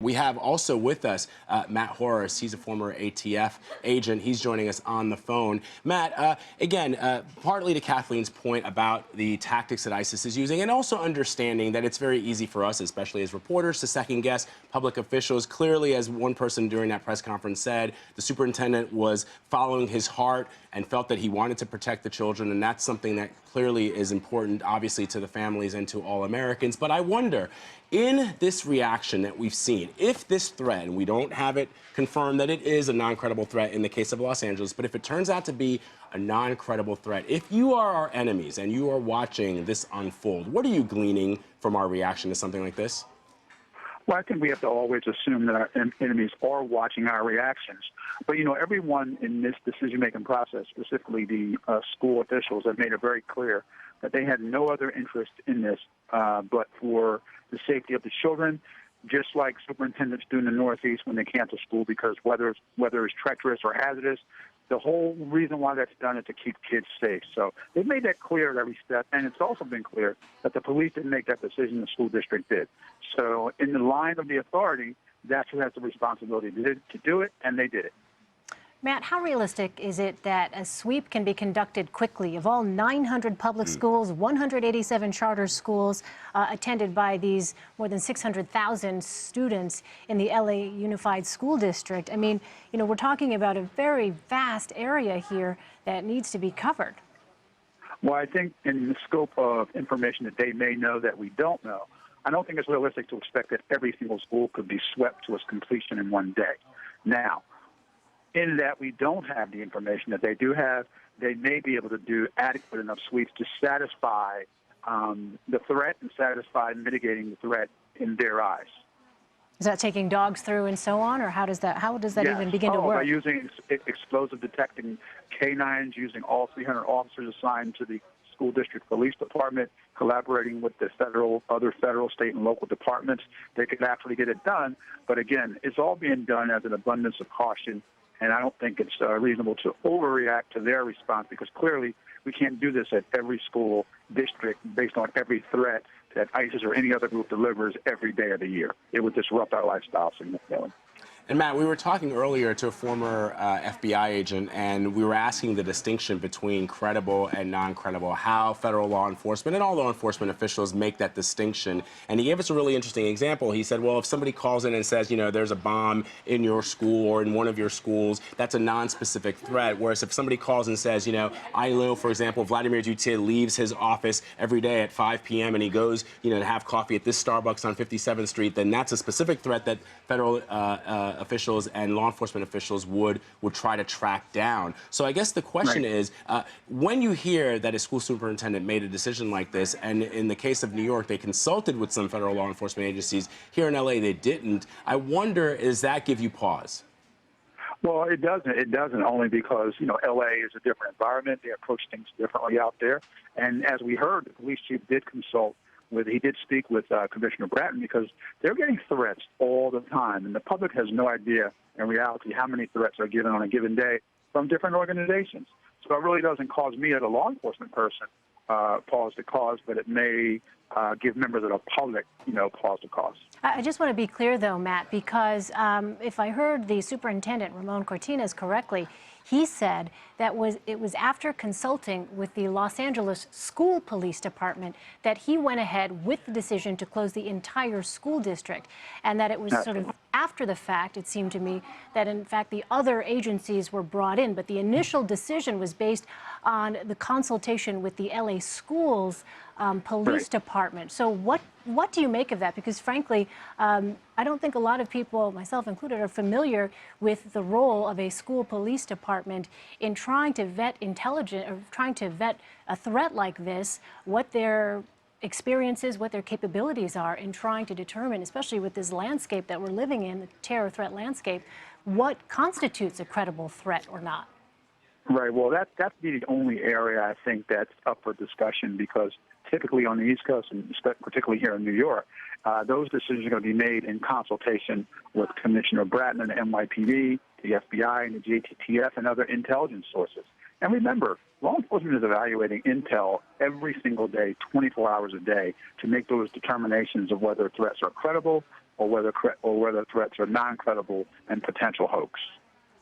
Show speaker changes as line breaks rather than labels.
We have also with us Matt Horace. He's a former ATF agent. He's joining us on the phone. Matt, again, partly to Kathleen's point about the tactics that ISIS is using, and also understanding that it's very easy for us, especially as reporters, to second-guess public officials. Clearly, as one person during that press conference said, the superintendent was following his heart and felt that he wanted to protect the children, and that's something that clearly is important, obviously, to the families and to all Americans. But I wonder, in this reaction that we've seen, if this threat, and we don't have it confirmed that it is a non-credible threat in the case of Los Angeles, but if it turns out to be a non-credible threat, if you are our enemies and you are watching this unfold, what are you gleaning from our reaction to something like this?
Well, I think we have to always assume that our enemies are watching our reactions. But, everyone in this decision-making process, specifically the school officials, have made it very clear that they had no other interest in this but for the safety of the children, just like superintendents do in the Northeast when they cancel school because weather is treacherous or hazardous. The whole reason why that's done is to keep kids safe. So they've made that clear at every step, and it's also been clear that the police didn't make that decision, the school district did. So in the line of the authority, that's who has the responsibility to do it, and they did it.
Matt, how realistic is it that a sweep can be conducted quickly of all 900 public schools, 187 charter schools attended by these more than 600,000 students in the LA Unified School District? I mean, we're talking about a very vast area here that needs to be covered.
Well, I think in the scope of information that they may know that we don't know, I don't think it's realistic to expect that every single school could be swept to its completion in one day. Now, in that we don't have the information that they do have, they may be able to do adequate enough sweeps to satisfy the threat and satisfy mitigating the threat in their eyes.
Is that taking dogs through and so on, or how does that
Yes.
even begin to work?
By using explosive detecting canines, using all 300 officers assigned to the school district police department, collaborating with the other federal, state, and local departments, they could actually get it done. But again, it's all being done as an abundance of caution. And I don't think it's reasonable to overreact to their response because clearly we can't do this at every school district based on every threat that ISIS or any other group delivers every day of the year. It would disrupt our lifestyle significantly.
And Matt, we were talking earlier to a former FBI agent, and we were asking the distinction between credible and non-credible, how federal law enforcement and all law enforcement officials make that distinction. And he gave us a really interesting example. He said, well, if somebody calls in and says, there's a bomb in your school or in one of your schools, that's a non-specific threat. Whereas if somebody calls and says, I know, for example, Vladimir Putin leaves his office every day at 5 p.m. and he goes, to have coffee at this Starbucks on 57th Street, then that's a specific threat that federal officials and law enforcement officials would try to track down. So I guess the question is, when you hear that a school superintendent made a decision like this, and in the case of New York, they consulted with some federal law enforcement agencies, here in LA they didn't, I wonder, does that give you pause?
Well, it doesn't. It doesn't only because, LA is a different environment. They approach things differently out there. And as we heard, the police chief did he did speak with Commissioner Bratton because they're getting threats all the time, and the public has no idea in reality how many threats are given on a given day from different organizations. So it really doesn't cause me as a law enforcement person pause to cause, but it may give members of the public, pause to cause.
I just want to be clear, though, Matt, because if I heard the superintendent, Ramon Cortines, correctly, he said that it was after consulting with the Los Angeles School Police Department that he went ahead with the decision to close the entire school district, and that it was sort of after the fact, it seemed to me, that in fact the other agencies were brought in, but the initial decision was based on the consultation with the LA Schools Police Department. So what do you make of that? Because frankly, I don't think a lot of people, myself included, are familiar with the role of a school police department in trying to vet intelligence or trying to vet a threat like this, what their experiences, what their capabilities are in trying to determine, especially with this landscape that we're living in, the terror threat landscape, what constitutes a credible threat or not.
Right. Well, that's the only area I think that's up for discussion because typically on the East Coast, and particularly here in New York, those decisions are going to be made in consultation with Commissioner Bratton and the NYPD, the FBI, and the JTTF, and other intelligence sources. And remember, law enforcement is evaluating intel every single day, 24 hours a day, to make those determinations of whether threats are credible or whether threats are non-credible and potential hoax.